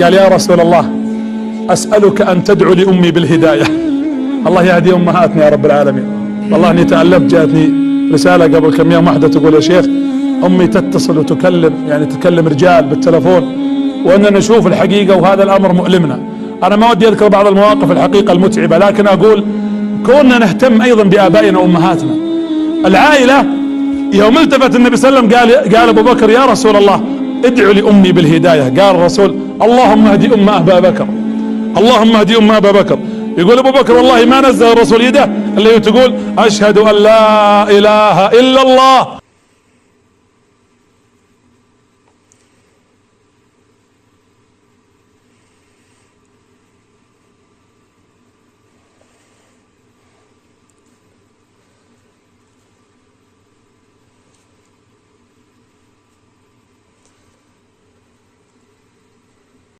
قال يا رسول الله أسألك أن تدعو لأمي بالهداية. الله يهدي أمهاتنا يا رب العالمين. والله أني تألفت، جاءتني رسالة قبل كم يوم واحدة تقول يا شيخ أمي تتصل وتكلم، يعني تكلم رجال بالتلفون، وأننا نشوف الحقيقة وهذا الأمر مؤلمنا. أنا ما ودي أذكر بعض المواقف الحقيقة المتعبة، لكن أقول كوننا نهتم أيضا بآبائنا وأمهاتنا. العائلة يوم التفت النبي صلى الله عليه وسلم قال أبو بكر يا رسول الله ادعو لأمي بالهداية. قال الرسول اللهم اهدي أم أبا بكر، اللهم اهدي أم أبا بكر. يقول أبو بكر والله ما نزل الرسول يده إلا تقول أشهد أن لا إله إلا الله